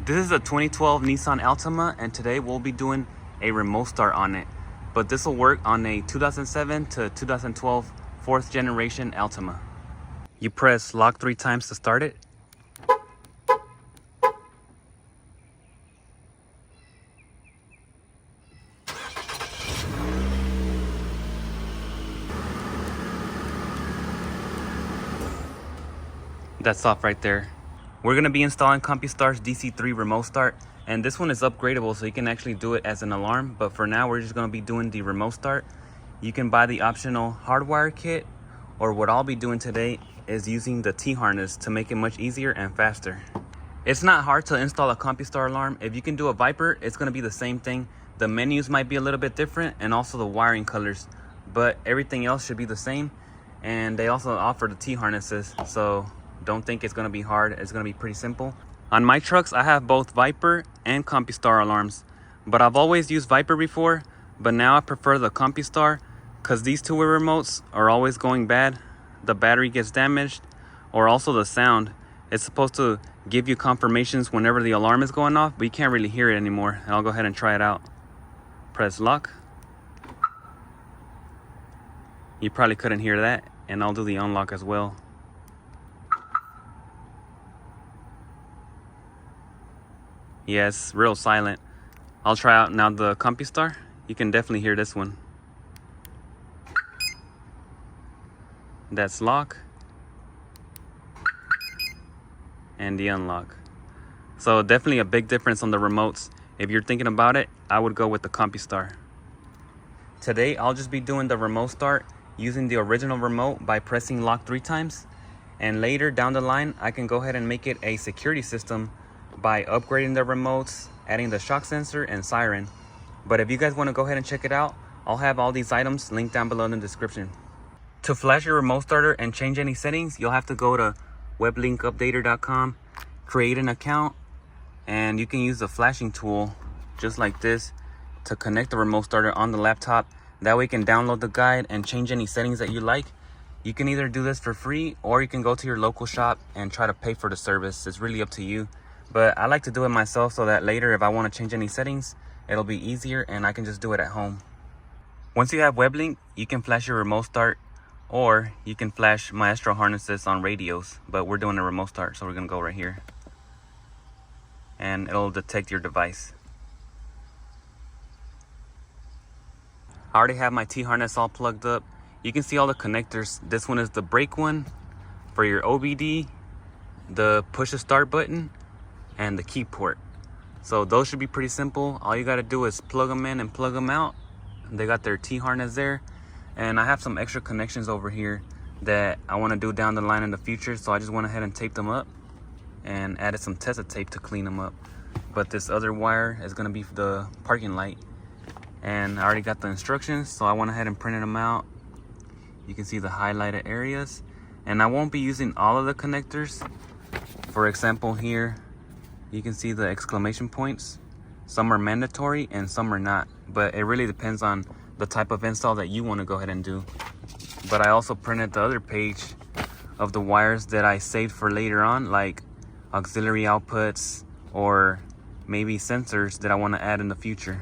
This is a 2012 Nissan Altima, and today we'll be doing a remote start on it. But this will work on a 2007 to 2012 fourth generation Altima. You press lock 3 times to start it. That's off right there. We're gonna be installing Compustar's DC3 remote start, and this one is upgradable, so you can actually do it as an alarm. But for now, we're just gonna be doing the remote start. You can buy the optional hardwire kit, or what I'll be doing today is using the T-harness to make it much easier and faster. It's not hard to install a Compustar alarm. If you can do a Viper, it's gonna be the same thing. The menus might be a little bit different, and also the wiring colors, but everything else should be the same. And they also offer the T-harnesses, so don't think it's gonna be hard. It's gonna be pretty simple. On my trucks, I have both Viper and Compustar alarms, but I've always used Viper before, but now I prefer the Compustar because these two-way remotes are always going bad. The battery gets damaged, or also the sound. It's supposed to give you confirmations whenever the alarm is going off, but you can't really hear it anymore. And I'll go ahead and try it out. Press lock. You probably couldn't hear that, and I'll do the unlock as well. Yeah, it's real silent. I'll try out now the Compustar. You can definitely hear this one. That's lock. And the unlock. So definitely a big difference on the remotes. If you're thinking about it, I would go with the Compustar. Today, I'll just be doing the remote start using the original remote by pressing lock 3 times. And later down the line, I can go ahead and make it a security system by upgrading the remotes, adding the shock sensor and siren. But if you guys want to go ahead and check it out, I'll have all these items linked down below in the description. To flash your remote starter and change any settings, you'll have to go to weblinkupdater.com, create an account, and you can use the flashing tool just like this to connect the remote starter on the laptop. That way you can download the guide and change any settings that you like. You can either do this for free, or you can go to your local shop and try to pay for the service. It's really up to you. But I like to do it myself so that later if I want to change any settings, it'll be easier and I can just do it at home. Once you have WebLink, you can flash your remote start, or you can flash Maestro harnesses on radios. But we're doing a remote start, so we're going to go right here. And it'll detect your device. I already have my T-harness all plugged up. You can see all the connectors. This one is the brake one for your OBD, the push to start button, and the key port. So those should be pretty simple. All you got to do is plug them in and plug them out. They got their T-harness there. And I have some extra connections over here that I want to do down the line in the future, so I just went ahead and taped them up and added some Tesa tape to clean them up. But this other wire is going to be for the parking light, and I already got the instructions, so I went ahead and printed them out. You can see the highlighted areas, and I won't be using all of the connectors. For example, here you can see the exclamation points. Some are mandatory and some are not, but it really depends on the type of install that you want to go ahead and do. But I also printed the other page of the wires that I saved for later on, like auxiliary outputs or maybe sensors that I want to add in the future.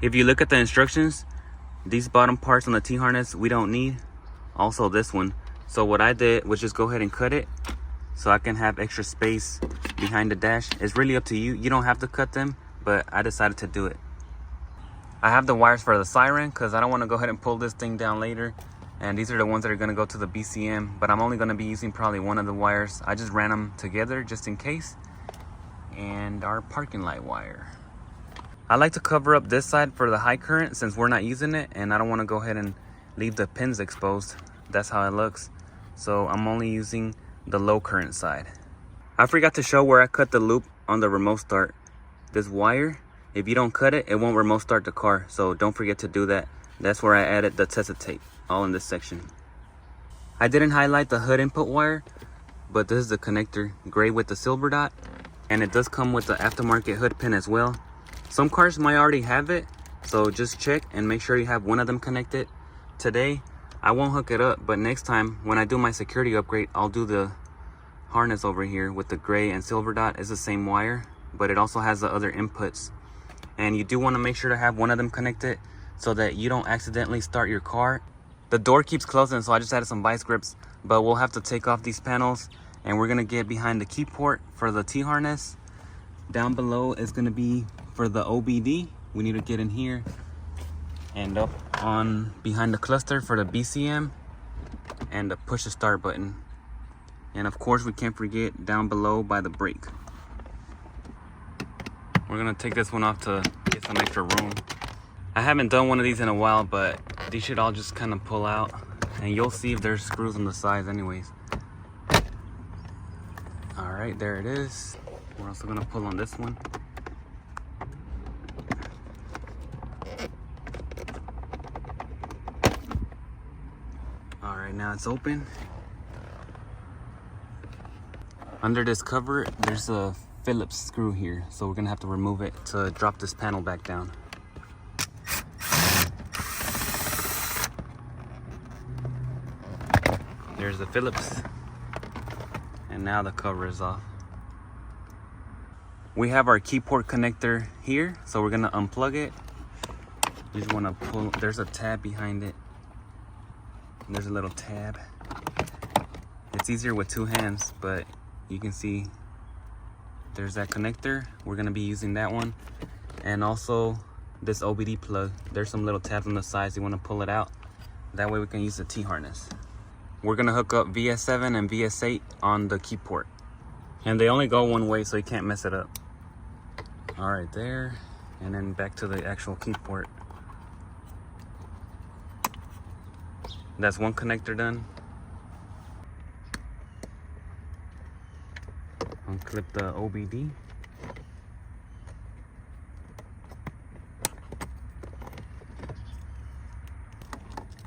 If you look at the instructions, these bottom parts on the T-harness we don't need. Also this one. So what I did was just go ahead and cut it so I can have extra space behind the dash. It's really up to you. You don't have to cut them, but I decided to do it. I have the wires for the siren because I don't want to go ahead and pull this thing down later. And these are the ones that are going to go to the BCM, but I'm only going to be using probably one of the wires. I just ran them together just in case. And our parking light wire. I like to cover up this side for the high current since we're not using it, and I don't want to go ahead and leave the pins exposed. That's how it looks. So I'm only using the low current side. I forgot to show where I cut the loop on the remote start. This wire, if you don't cut it, it won't remote start the car. So don't forget to do that. That's where I added the Tesa tape, all in this section. I didn't highlight the hood input wire, but this is the connector, gray with the silver dot. And it does come with the aftermarket hood pin as well. Some cars might already have it, so just check and make sure you have one of them connected. Today, I won't hook it up, but next time when I do my security upgrade, I'll do the harness over here with the gray and silver dot. It's the same wire, but it also has the other inputs. And you do want to make sure to have one of them connected so that you don't accidentally start your car. The door keeps closing, so I just added some vice grips, but we'll have to take off these panels, and we're gonna get behind the key port for the T-harness. Down below is gonna be for the OBD. We need to get in here, and up on behind the cluster for the BCM and the push to start button. And of course we can't forget down below by the brake. We're gonna take this one off to get some extra room. I haven't done one of these in a while, but these should all just kind of pull out, and you'll see if there's screws on the sides anyways. All right, there it is. We're also gonna pull on this one. All right, now it's open. Under this cover, there's a Phillips screw here, so we're gonna have to remove it to drop this panel back down. There's the Phillips, and now the cover is off. We have our key port connector here, so we're gonna unplug it. You just wanna pull, there's a tab behind it. And there's a little tab. It's easier with two hands, but you can see there's that connector. We're gonna be using that one. And also this OBD plug. There's some little tabs on the sides. You wanna pull it out. That way we can use the T-harness. We're gonna hook up VS7 and VS8 on the key port. And they only go one way, so you can't mess it up. All right, there. And then back to the actual key port. That's one connector done. Unclip the OBD.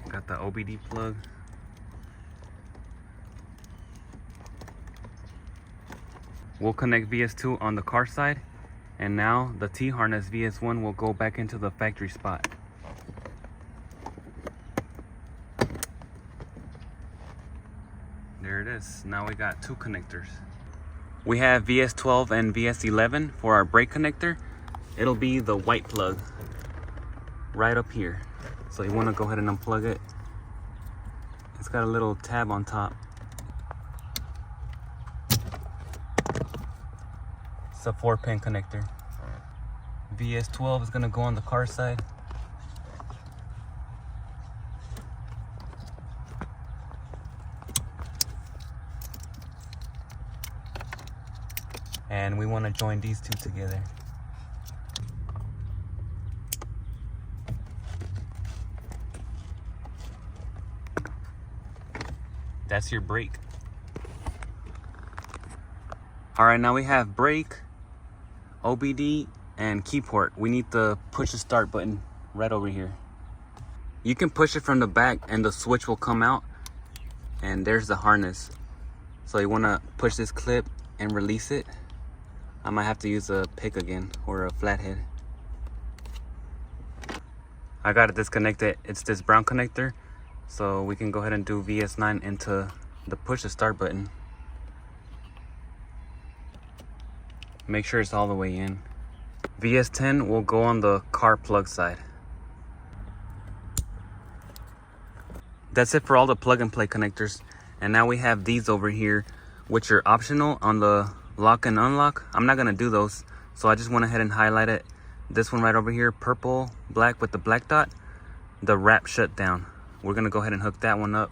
Got the OBD plug. We'll connect VS2 on the car side, and now the T-harness VS1 will go back into the factory spot. There it is. Now we got two connectors. We have VS12 and VS11 for our brake connector. It'll be the white plug right up here. So you want to go ahead and unplug it. It's got a little tab on top. It's a 4-pin connector. VS12 is gonna go on the car side. And we wanna join these two together. That's your brake. All right, now we have brake, OBD, and key port. We need the push to start button right over here. You can push it from the back and the switch will come out, and there's the harness. So you want to push this clip and release it. I might have to use a pick again or a flathead. I got it disconnected. It's this brown connector, so we can go ahead and do VS9 into the push to start button. Make sure it's all the way in. VS10 will go on the car plug side. That's it for all the plug and play connectors. And now we have these over here, which are optional on the lock and unlock. I'm not gonna do those, so I just went ahead and highlight it. This one right over here, purple, black with the black dot, the wrap shutdown. We're gonna go ahead and hook that one up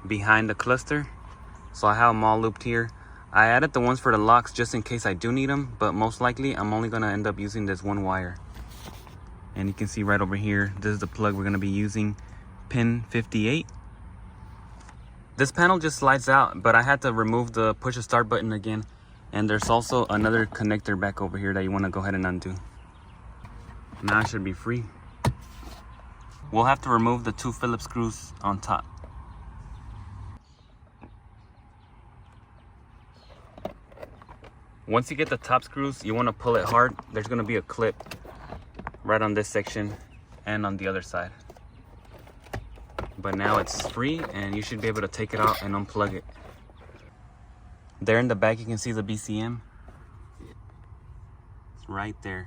behind the cluster. So I have them all looped here. I added the ones for the locks just in case I do need them, but most likely I'm only gonna end up using this one wire. And you can see right over here, this is the plug we're gonna be using, pin 58. This panel just slides out, but I had to remove the push to start button again. And there's also another connector back over here that you wanna go ahead and undo. Now it should be free. We'll have to remove the two Phillips screws on top. Once you get the top screws, you want to pull it hard. There's going to be a clip right on this section and on the other side. But now it's free and you should be able to take it out and unplug it. There in the back you can see the BCM. right there.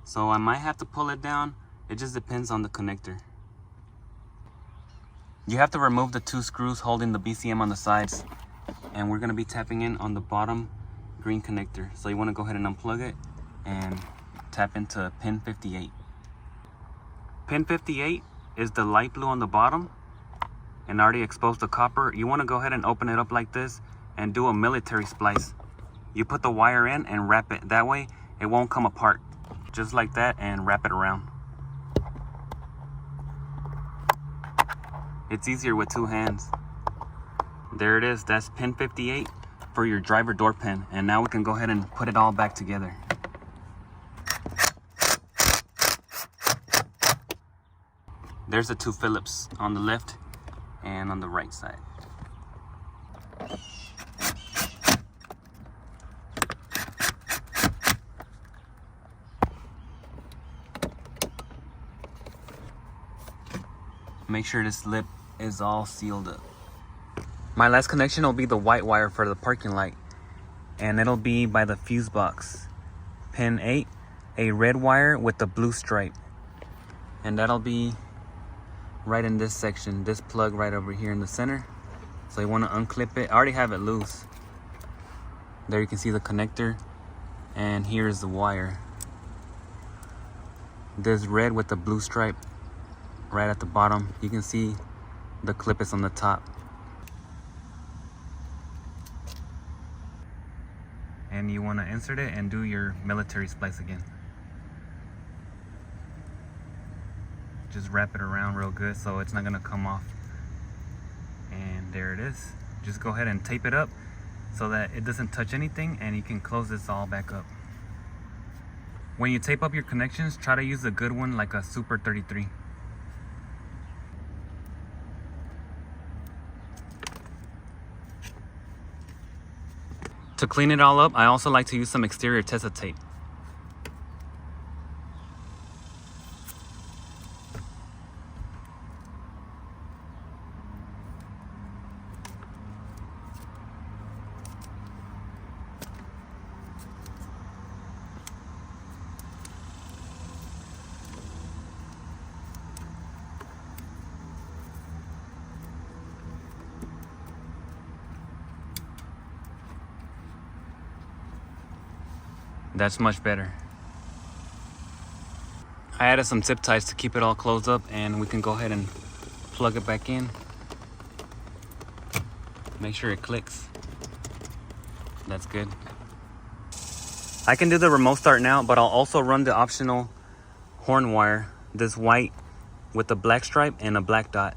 So I might have to pull it down. It just depends on the connector. You have to remove the 2 screws holding the BCM on the sides, and we're going to be tapping in on the bottom green connector. So you want to go ahead and unplug it and tap into pin 58. Pin 58 is the light blue on the bottom and already exposed the copper. You want to go ahead and open it up like this and do a military splice. You put the wire in and wrap it. That way it won't come apart. Just like that, and wrap it around. It's easier with 2 hands. There it is. That's pin 58 for your driver door pin. And now we can go ahead and put it all back together. There's the 2 Phillips on the left and on the right side. Make sure this lip is all sealed up. My last connection will be the white wire for the parking light, and it'll be by the fuse box. Pin 8, a red wire with the blue stripe, and that'll be right in this section, this plug right over here in the center. So you want to unclip it. I already have it loose. There you can see the connector, and here's the wire. This red with the blue stripe right at the bottom. You can see the clip is on the top. And you want to insert it and do your military splice again. Just wrap it around real good so it's not going to come off. And there it is. Just go ahead and tape it up so that it doesn't touch anything, and you can close this all back up. When you tape up your connections, try to use a good one like a Super 33. To clean it all up, I also like to use some exterior Tesa tape. That's much better. I added some zip ties to keep it all closed up, and we can go ahead and plug it back in. Make sure it clicks. That's good. I can do the remote start now, but I'll also run the optional horn wire, this white with a black stripe and a black dot.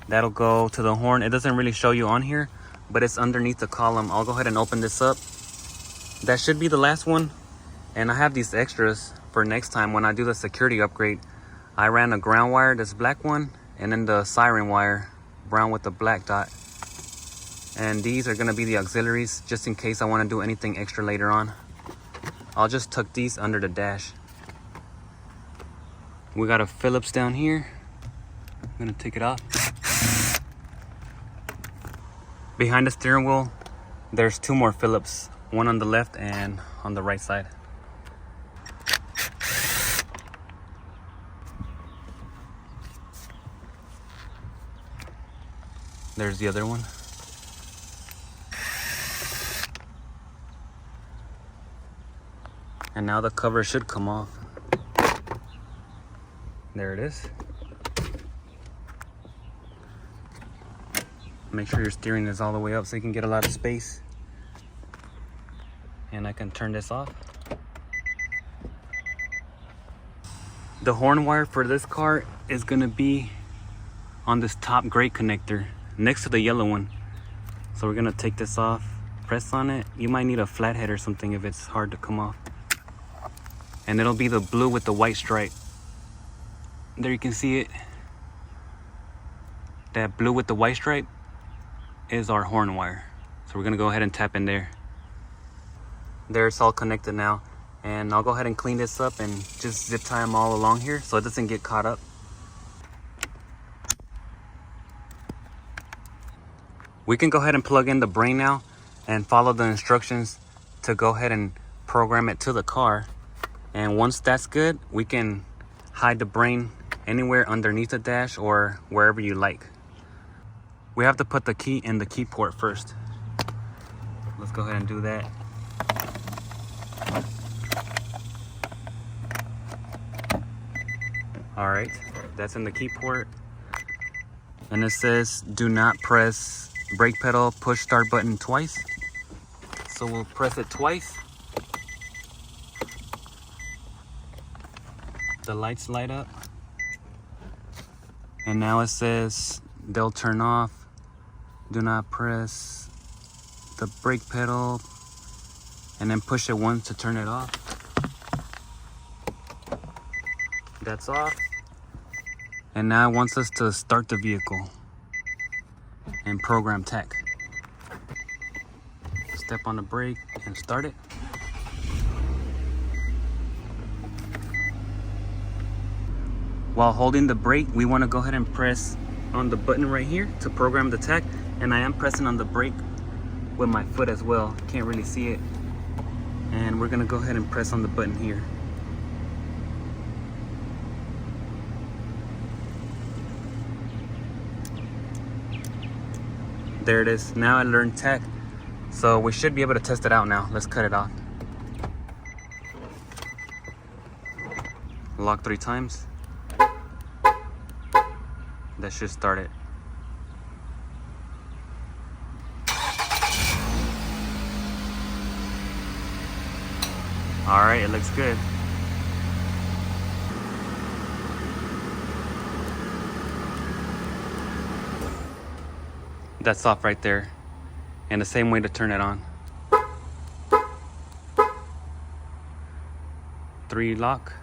That'll go to the horn. It doesn't really show you on here, but it's underneath the column. I'll go ahead and open this up. That should be the last one, and I have these extras for next time when I do the security upgrade. I ran a ground wire, this black one, and then the siren wire, brown with the black dot. And these are going to be the auxiliaries, just in case I want to do anything extra later on. I'll just tuck these under the dash. We got a Phillips down here. I'm going to take it off. Behind the steering wheel, there's 2 more Phillips. One on the left and on the right side. There's the other one. And now the cover should come off. There it is. Make sure your steering is all the way up so you can get a lot of space. And I can turn this off. The horn wire for this car is gonna be on this top gray connector next to the yellow one. So we're gonna take this off, press on it. You might need a flathead or something if it's hard to come off. And it'll be the blue with the white stripe. There you can see it. That blue with the white stripe is our horn wire. So we're gonna go ahead and tap in there. There, it's all connected now, and I'll go ahead and clean this up and just zip tie them all along here so it doesn't get caught up. We can go ahead and plug in the brain now and follow the instructions to go ahead and program it to the car. And once that's good, we can hide the brain anywhere underneath the dash or wherever you like. We have to put the key in the key port first. Let's go ahead and do that. All right, that's in the key port. And it says, do not press brake pedal, push start button twice. So we'll press it twice. The lights light up. And now it says they'll turn off. Do not press the brake pedal. And then push it once to turn it off. That's off. And now it wants us to start the vehicle and program tech. Step on the brake and start it. While holding the brake, we want to go ahead and press on the button right here to program the tech. And I am pressing on the brake with my foot as well. Can't really see it. And we're gonna go ahead and press on the button here. There it is. Now I learned tech. So we should be able to test it out now. Let's cut it off. Lock 3 times. That should start it. All right, it looks good. That's off right there. And the same way to turn it on. 3 lock.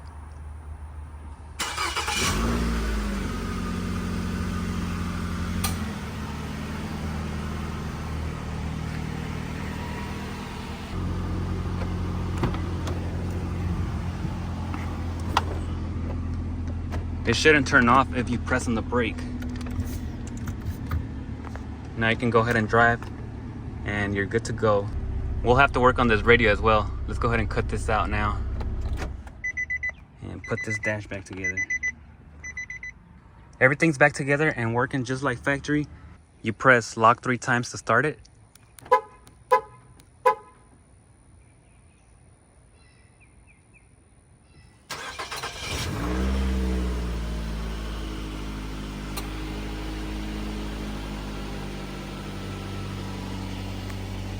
It shouldn't turn off if you press on the brake. Now you can go ahead and drive and you're good to go. We'll have to work on this radio as well. Let's go ahead and cut this out now and put this dash back together. Everything's back together and working just like factory. You press lock 3 times to start it.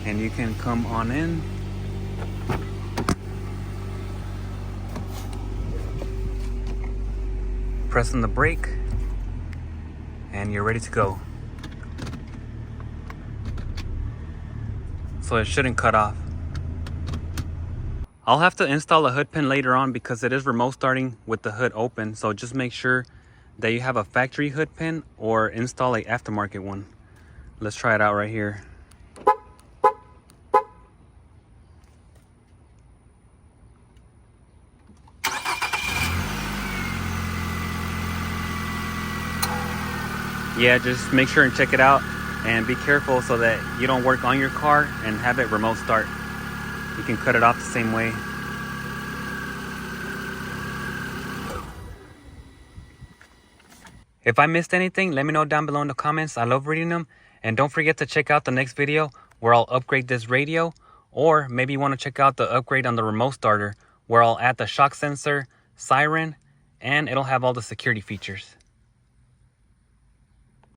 And you can come on in. Press on the brake and you're ready to go. So it shouldn't cut off. I'll have to install a hood pin later on because it is remote starting with the hood open. So just make sure that you have a factory hood pin or install a aftermarket one. Let's try it out right here. Yeah, just make sure and check it out and be careful so that you don't work on your car and have it remote start. You can cut it off the same way. If I missed anything, let me know down below in the comments. I love reading them. And don't forget to check out the next video where I'll upgrade this radio, or maybe you want to check out the upgrade on the remote starter where I'll add the shock sensor, siren, and it'll have all the security features.